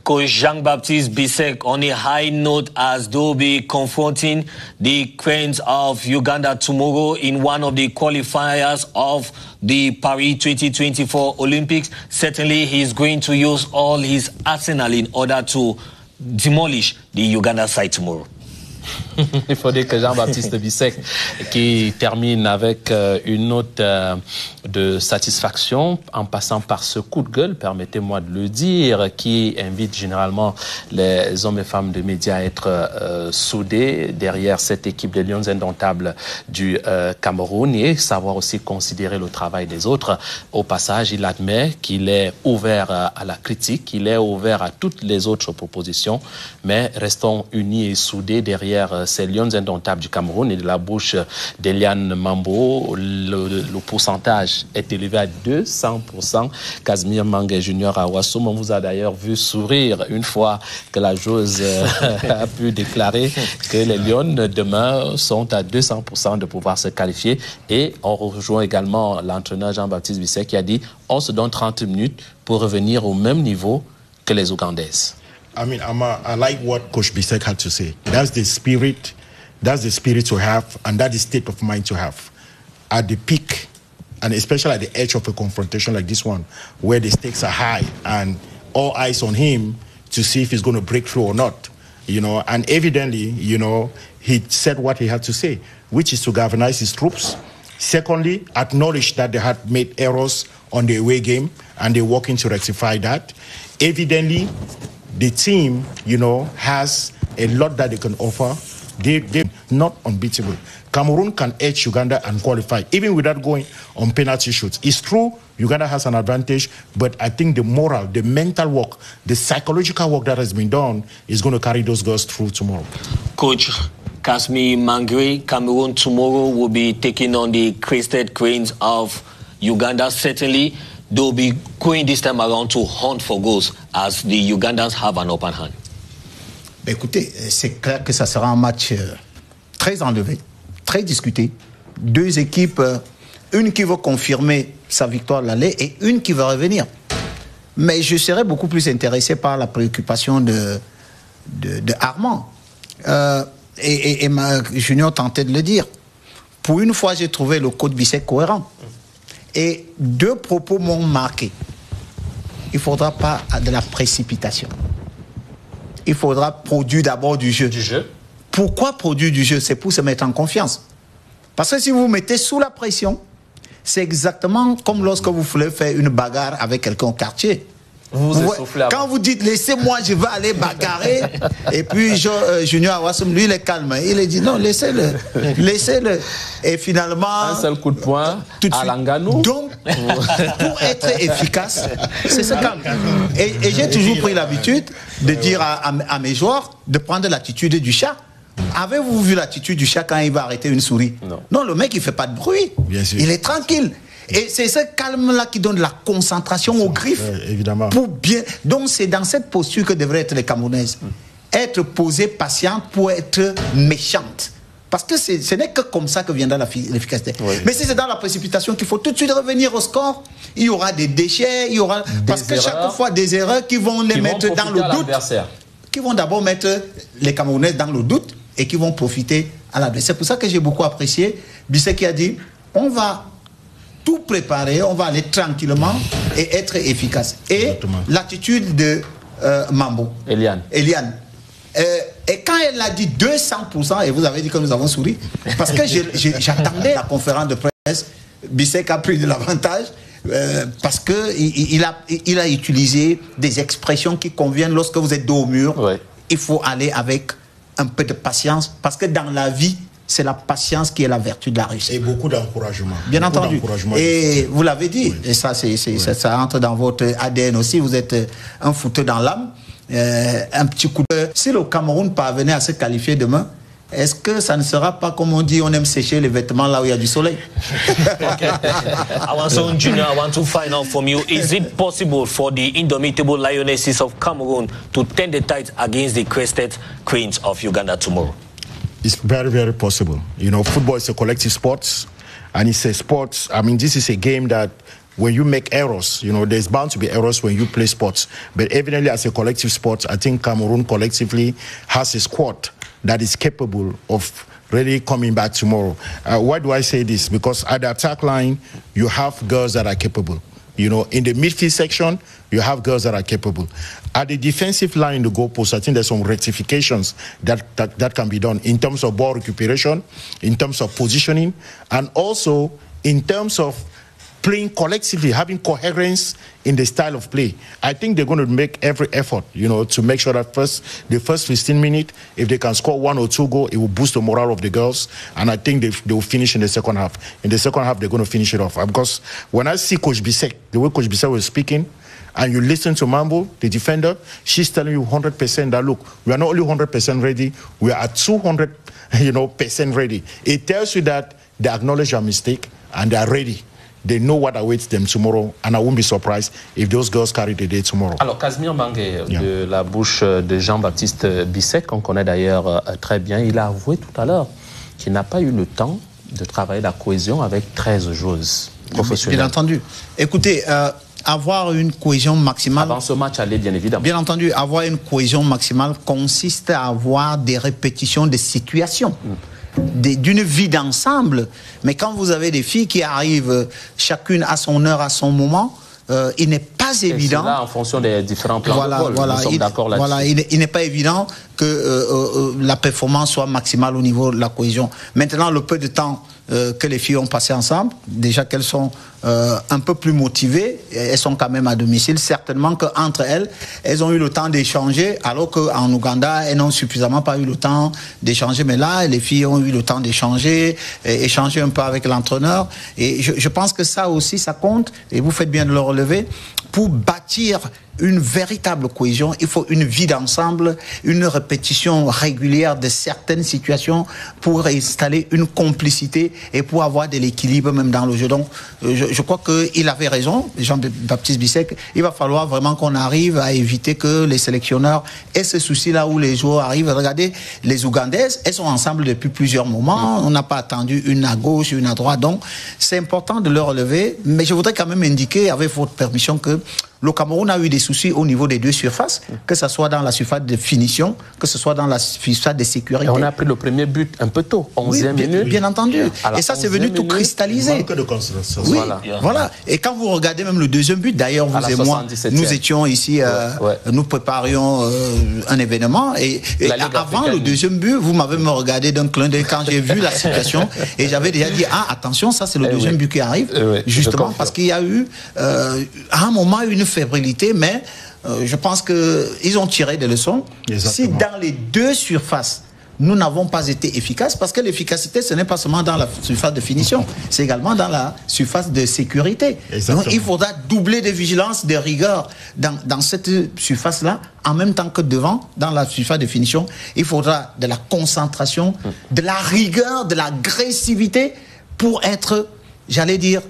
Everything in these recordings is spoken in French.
Coach Jean-Baptiste Bissek on a high note as they'll be confronting the Cranes of Uganda tomorrow in one of the qualifiers of the Paris 2024 Olympics. Certainly, he's going to use all his arsenal in order to demolish the Uganda side tomorrow. Il faudrait que Jean-Baptiste Bissek, qui termine avec une note de satisfaction en passant par ce coup de gueule, permettez-moi de le dire, qui invite généralement les hommes et femmes de médias à être soudés derrière cette équipe des Lions indomptables du Cameroun et savoir aussi considérer le travail des autres. Au passage, il admet qu'il est ouvert à la critique, qu'il est ouvert à toutes les autres propositions, mais restons unis et soudés derrière ces Lions indomptables du Cameroun. Et de la bouche d'Eliane Mambo, le pourcentage est élevé à 200%. Casimir Mangue Junior à Ouassoum, on vous a d'ailleurs vu sourire une fois que la joueuse a pu déclarer que les Lions demain sont à 200% de pouvoir se qualifier. Et on rejoint également l'entraîneur Jean-Baptiste Bissek qui a dit on se donne 30 minutes pour revenir au même niveau que les Ougandaises. I mean, I like what Coach Bissek had to say. That's the spirit to have, and that is state of mind to have. At the peak, and especially at the edge of a confrontation like this one, where the stakes are high and all eyes on him to see if he's going to break through or not, you know. And evidently, you know, he said what he had to say, which is to galvanize his troops. Secondly, acknowledge that they had made errors on the away game, and they're working to rectify that. Evidently, the team, you know, has a lot that they can offer. They're not unbeatable. Cameroon can edge Uganda and qualify, even without going on penalty shoots. It's true, Uganda has an advantage, but I think the moral, the mental work, the psychological work that has been done is going to carry those girls through tomorrow. Coach Casimir Mangue, Cameroon tomorrow will be taking on the Crested Cranes of Uganda. Certainly, they'll be going this time around to hunt for goals as the Ugandans have an open hand. Écoutez, c'est clair que ça sera un match très enlevé, très discuté. Deux équipes, une qui veut confirmer sa victoire de l'aller et une qui veut revenir. Mais je serais beaucoup plus intéressé par la préoccupation de Armand. Et Junior tentait de le dire. Pour une fois, j'ai trouvé le coach Bissek cohérent. Et deux propos m'ont marqué. Il ne faudra pas de la précipitation. Il faudra produire d'abord du jeu. Du jeu. Pourquoi produire du jeu? C'est pour se mettre en confiance. Parce que si vous vous mettez sous la pression, c'est exactement comme lorsque vous voulez faire une bagarre avec quelqu'un au quartier. Quand vous dites laissez-moi, je vais aller bagarrer, et puis Junior Awassum, lui, il est calme. Il a dit non, laissez-le. Laissez-le. Et finalement. Un seul coup de poing à Langanou. Donc, pour être efficace, c'est ce calme. Et j'ai toujours pris l'habitude de dire à mes joueurs de prendre l'attitude du chat. Avez-vous vu l'attitude du chat quand il va arrêter une souris? Non, le mec, il ne fait pas de bruit. Bien sûr. Il est tranquille. Et c'est ce calme-là qui donne la concentration aux griffes. Évidemment. Pour bien... Donc c'est dans cette posture que devraient être les Camerounaises. Être posées, patientes pour être méchantes. Parce que ce n'est que comme ça que viendra l'efficacité. Oui. Mais si c'est dans la précipitation qu'il faut tout de suite revenir au score, il y aura des déchets, il y aura... Parce que chaque fois des erreurs qui vont les mettre dans le doute. Qui vont d'abord mettre les Camerounaises dans le doute et qui vont profiter à l'adversaire. C'est pour ça que j'ai beaucoup apprécié Bissek qui a dit, on va tout préparer, on va aller tranquillement et être efficace. Et l'attitude de Mambo. Eliane. Et quand elle a dit 200%, et vous avez dit que nous avons souri, parce que j'attendais la conférence de presse, Bissek a pris de l'avantage, parce qu'il a utilisé des expressions qui conviennent lorsque vous êtes dos au mur. Ouais. Il faut aller avec un peu de patience, parce que dans la vie, c'est la patience qui est la vertu de la réussite. Et beaucoup d'encouragement. Bien entendu. Et vous l'avez dit, et ça, ça entre dans votre ADN aussi, vous êtes un footeux dans l'âme. Un petit coup de... Si le Cameroun parvenait à se qualifier demain, est-ce que ça ne sera pas comme on dit, on aime sécher les vêtements là où il y a du soleil? Okay. Awassum Junior, I want to find out from you, is it possible for the indomitable Lionesses of Cameroon to turn the tide against the Crested Cranes of Uganda tomorrow? It's very, very possible. You know, football is a collective sport, and it's a sport. I mean, this is a game that when you make errors, there's bound to be errors when you play sports. But evidently, as a collective sport, I think Cameroon collectively has a squad that is capable of really coming back tomorrow. Why do I say this? Because at the attack line, you have girls that are capable. In the midfield section, you have girls that are capable. At the defensive line, the goalpost, I think there's some rectifications that can be done in terms of ball recuperation, in terms of positioning, and also in terms of playing collectively, having coherence in the style of play. I think they're going to make every effort, to make sure that the first 15 minutes, if they can score 1 or 2 goals, it will boost the morale of the girls. And I think they will finish in the second half. In the second half, they're going to finish it off. Because when I see Coach Bisek, the way Coach Bisek was speaking, and you listen to Mambo, the defender, she's telling you 100% that, look, we are not only 100% ready, we are at 200% ready. It tells you that they acknowledge their mistake and they are ready. They know what awaits them tomorrow, and I won't be surprised if those girls carry the day tomorrow. Alors, Casimir Mbangue, de la bouche de Jean-Baptiste Bisek, qu'on connaît d'ailleurs très bien, il a avoué tout à l'heure qu'il n'a pas eu le temps de travailler la cohésion avec 13 joueuses professionnelles. Bien entendu. Écoutez, avoir une cohésion maximale... Avant ce match, aller bien évidemment. Bien entendu, avoir une cohésion maximale consiste à avoir des répétitions de situations. D'une vie d'ensemble. Mais quand vous avez des filles qui arrivent chacune à son heure, à son moment, il n'est pas évident... Là, en fonction des différents plans de vol, nous sommes d'accord là-dessus. Voilà, il n'est pas évident que la performance soit maximale au niveau de la cohésion. Maintenant, le peu de temps que les filles ont passé ensemble, déjà qu'elles sont un peu plus motivées, elles sont quand même à domicile, certainement qu'entre elles, elles ont eu le temps d'échanger, alors qu'en Ouganda, elles n'ont suffisamment pas eu le temps d'échanger. Mais là, les filles ont eu le temps d'échanger, échanger un peu avec l'entraîneur. Et je pense que ça aussi, ça compte, et vous faites bien de le relever, pour bâtir une véritable cohésion. Il faut une vie d'ensemble, une répétition régulière de certaines situations pour installer une complicité et pour avoir de l'équilibre même dans le jeu. Donc, je crois qu'il avait raison, Jean-Baptiste Bisek. Il va falloir vraiment qu'on arrive à éviter que les sélectionneurs aient ce souci là où les joueurs arrivent. Regardez, les Ougandaises, elles sont ensemble depuis plusieurs moments. On n'a pas attendu une à gauche, une à droite. Donc, c'est important de le relever. Mais je voudrais quand même indiquer, avec votre permission, que le Cameroun a eu des soucis au niveau des deux surfaces, que ce soit dans la surface de finition, que ce soit dans la surface de sécurité. Et on a pris le premier but un peu tôt, 11e minute. Bien entendu. Et ça, c'est venu tout cristalliser. Manque de concentration. Oui, voilà. Et quand vous regardez même le deuxième but, d'ailleurs, vous et moi, nous étions ici, nous préparions un événement. Et avant le deuxième but, vous m'avez me regardé d'un clin d'œil quand j'ai vu la situation. Et j'avais déjà dit, attention, ça, c'est le deuxième but qui arrive. Justement, parce qu'il y a eu, à un moment, une fébrilité, mais je pense qu'ils ont tiré des leçons. Exactement. Si dans les deux surfaces, nous n'avons pas été efficaces, parce que l'efficacité, ce n'est pas seulement dans la surface de finition, c'est également dans la surface de sécurité. Exactement. Donc il faudra doubler de vigilance, de rigueur dans cette surface-là, en même temps que devant, dans la surface de finition. Il faudra de la concentration, de la rigueur, de l'agressivité pour être, j'allais dire,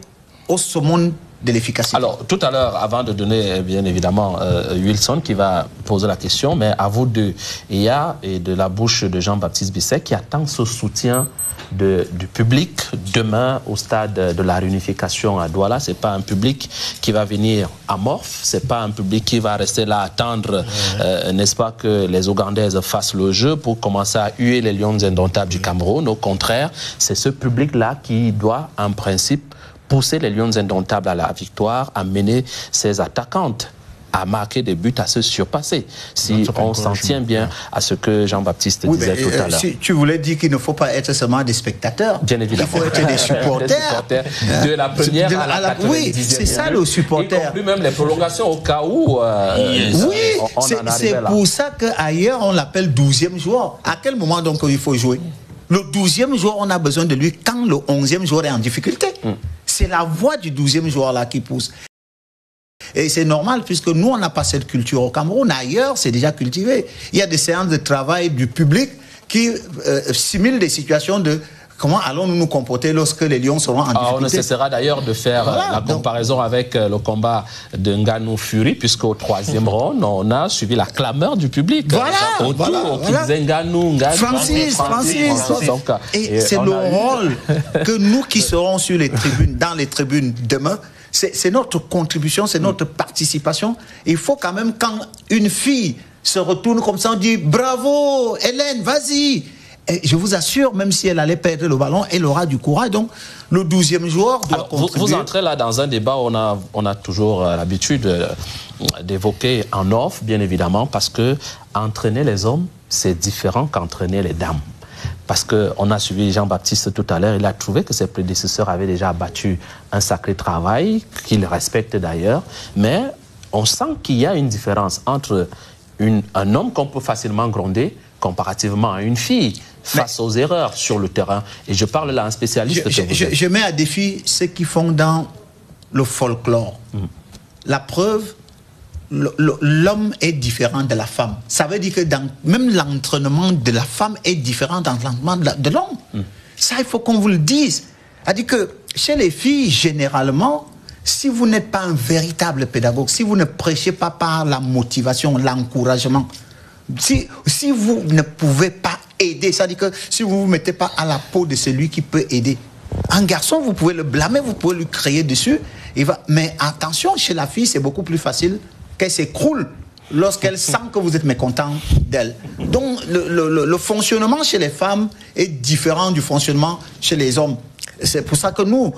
au sommet de l'efficacité. Alors, tout à l'heure, avant de donner, bien évidemment, Wilson qui va poser la question, mais à vous deux, il y a, et de la bouche de Jean-Baptiste Bisek, qui attend ce soutien du public demain au stade de la réunification à Douala. C'est pas un public qui va venir amorphe, c'est pas un public qui va rester là à attendre, n'est-ce pas, que les Ougandaises fassent le jeu pour commencer à huer les lions indomptables du Cameroun. Au contraire, c'est ce public-là qui doit, en principe, pousser les lions indomptables à la victoire, à mener ses attaquantes à marquer des buts, à se surpasser. Si on s'en tient bien à ce que Jean-Baptiste disait tout à l'heure. Si tu voulais dire qu'il ne faut pas être seulement des spectateurs, bien évidemment. Il faut être des supporters. De la première à la 90e. Oui, c'est ça le supporter. Y compris même les prolongations au cas où c'est pour ça qu'ailleurs on l'appelle 12e joueur. À quel moment donc il faut jouer? Le 12e joueur, on a besoin de lui quand le 11e joueur est en difficulté. C'est la voix du 12e joueur là qui pousse. Et c'est normal puisque nous, on n'a pas cette culture au Cameroun. Ailleurs, c'est déjà cultivé. Il y a des séances de travail du public qui simulent des situations de comment allons-nous nous comporter lorsque les lions seront en difficulté. On ne cessera d'ailleurs de faire la comparaison avec le combat de Nganou Fury, puisqu'au 3e round, on a suivi la clameur du public. Qui disait Nganou, Francis. Et c'est le rôle que nous qui serons sur les tribunes, dans les tribunes demain, c'est notre contribution, c'est notre participation. Il faut quand même, quand une fille se retourne comme ça, on dit bravo, Hélène, vas-y. Et je vous assure, même si elle allait perdre le ballon, elle aura du courage. Donc, le 12e joueur doit contribuer. Vous entrez là dans un débat, on a toujours l'habitude d'évoquer en off, bien évidemment, parce que entraîner les hommes, c'est différent qu'entraîner les dames. Parce qu'on a suivi Jean-Baptiste tout à l'heure, il a trouvé que ses prédécesseurs avaient déjà abattu un sacré travail, qu'il respecte d'ailleurs, mais on sent qu'il y a une différence entre un homme qu'on peut facilement gronder comparativement à une fille face aux erreurs sur le terrain. Et je parle là à un spécialiste. Je mets à défi ceux qui font dans le folklore. La preuve, l'homme est différent de la femme. Ça veut dire que même l'entraînement de la femme est différent de l'entraînement de l'homme. Ça, il faut qu'on vous le dise. C'est-à-dire que chez les filles, généralement, si vous n'êtes pas un véritable pédagogue, si vous ne prêchez pas par la motivation, l'encouragement, si vous ne pouvez pas aider, c'est-à-dire que si vous ne vous mettez pas à la peau de celui qui peut aider, un garçon, vous pouvez le blâmer, vous pouvez lui crier dessus, mais attention, chez la fille, c'est beaucoup plus facile qu'elle s'écroule lorsqu'elle sent que vous êtes mécontent d'elle. Donc, le fonctionnement chez les femmes est différent du fonctionnement chez les hommes. C'est pour ça que nous,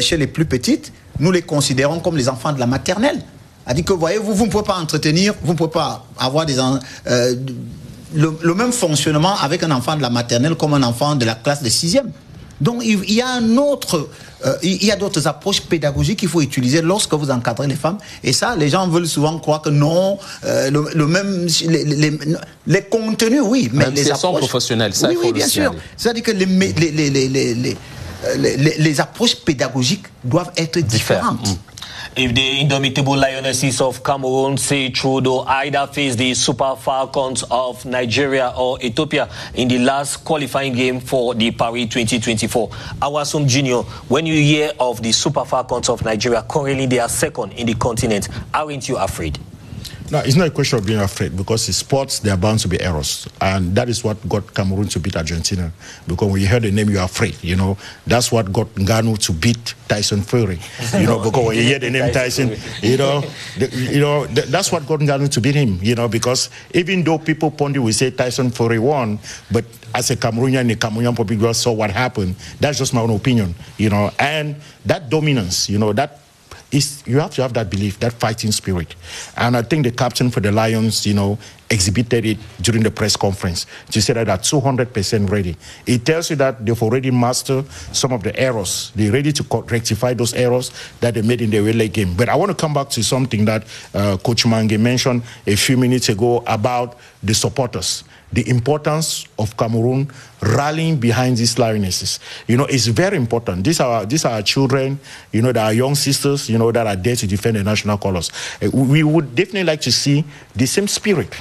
chez les plus petites, nous les considérons comme les enfants de la maternelle. C'est-à-dire que, voyez, vous ne pouvez pas entretenir, vous ne pouvez pas avoir le même fonctionnement avec un enfant de la maternelle comme un enfant de la classe de 6e. Donc, il y a d'autres approches pédagogiques qu'il faut utiliser lorsque vous encadrez les femmes. Et ça, les gens veulent souvent croire que non, les contenus, oui, mais même les approches sont professionnels, ça, oui, bien sûr. C'est-à-dire que les approches pédagogiques doivent être différentes. If the indomitable Lionesses of Cameroon say Trudeau either face the Super Falcons of Nigeria or Ethiopia in the last qualifying game for the Paris 2024. Awasum Junior, when you hear of the Super Falcons of Nigeria, currently they are second in the continent, aren't you afraid? No, it's not a question of being afraid, because in sports, there are bound to be errors. And that is what got Cameroon to beat Argentina. Because when you hear the name, you're afraid, you know. That's what got Ngannou to beat Tyson Fury. You know, because when you hear the name Tyson, that's what got Ngannou to beat him, you know, because even though people pundit will say Tyson Fury won, but as a Cameroonian, the Cameroonian people saw what happened. That's just my own opinion, you know. And that dominance, you know, you have to have that belief, that fighting spirit. And I think the captain for the Lions, you know, exhibited it during the press conference to say that they're 200% ready. It tells you that they've already mastered some of the errors. They're ready to rectify those errors that they made in the relay game. But I want to come back to something that Coach Mange mentioned a few minutes ago about the supporters. The importance of Cameroon rallying behind these Lionesses. You know, it's very important. These are our children, you know, that are young sisters, you know, that are there to defend the national colors. We would definitely like to see the same spirit,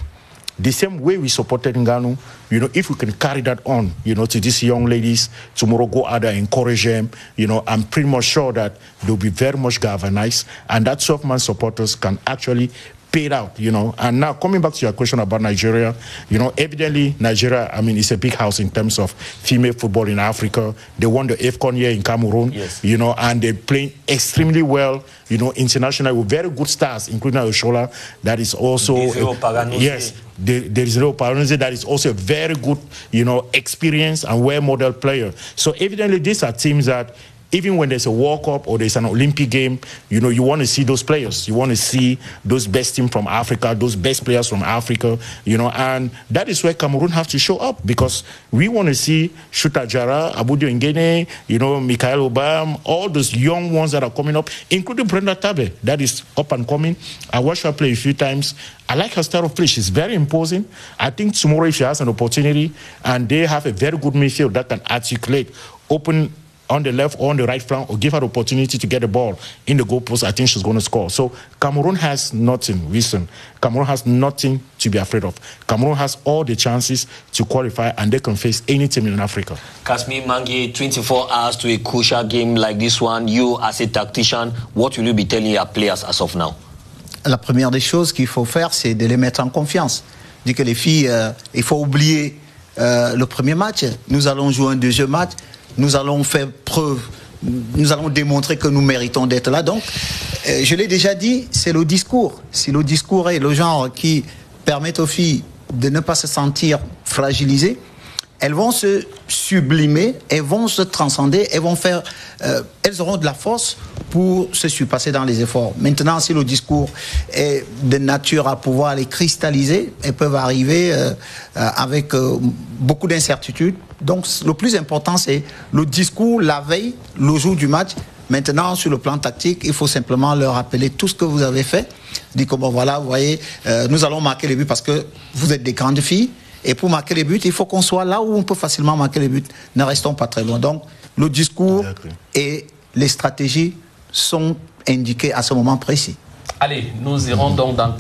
the same way we supported Ngannou, you know, if we can carry that on, you know, to these young ladies, tomorrow go out there and encourage them, you know, I'm pretty much sure that they'll be very much galvanized, and that 12-man supporters can actually paid out, you know. And now coming back to your question about Nigeria, you know, evidently Nigeria, I mean, it's a big house in terms of female football in Africa. They won the AFCON here in Cameroon, yes, you know, and they're playing extremely well, you know, internationally with very good stars, including Oshola, that is also yes. There is no Paranese that is also a very good, you know, experienced and well-modeled player. So evidently these are teams that even when there's a World Cup or there's an Olympic game, you know, you want to see those players. You want to see those best teams from Africa, those best players from Africa, you know, and that is where Cameroon have to show up, because we want to see Shuta Jara, Abudio Ngene, you know, Michael Obam, all those young ones that are coming up, including Brenda Tabe, that is up and coming. I watched her play a few times. I like her style of play. She's very imposing. I think tomorrow, if she has an opportunity and they have a very good midfield that can articulate, open on the left or on the right flank, or give her the opportunity to get the ball in the goalpost, I think she's going to score. So Cameroon has nothing, listen, Cameroon has nothing to be afraid of. Cameroon has all the chances to qualify, and they can face any team in Africa. Kasmi Mange, 24 hours to a crucial game like this one. You, as a tactician, what will you be telling your players as of now? La première des choses qu'il faut faire, c'est de les mettre en confiance. Dit que les filles, il faut oublier le premier match. Nous allons jouer un deuxième match. Nous allons faire preuve nous allons démontrer que nous méritons d'être là. Donc, je l'ai déjà dit, c'est le discours. Si le discours est le genre qui permet aux filles de ne pas se sentir fragilisées, elles vont se sublimer, elles vont se transcender, elles auront de la force pour se surpasser dans les efforts. Maintenant, si le discours est de nature à pouvoir les cristalliser, elles peuvent arriver avec beaucoup d'incertitudes. Donc, le plus important, c'est le discours la veille, le jour du match. Maintenant, sur le plan tactique, il faut simplement leur rappeler tout ce que vous avez fait. Dire que, bon, voilà, vous voyez, nous allons marquer les buts parce que vous êtes des grandes filles. Et pour marquer les buts, il faut qu'on soit là où on peut facilement marquer les buts. Ne restons pas très loin. Donc, le discours et les stratégies sont indiqués à ce moment précis. Allez, nous irons donc dans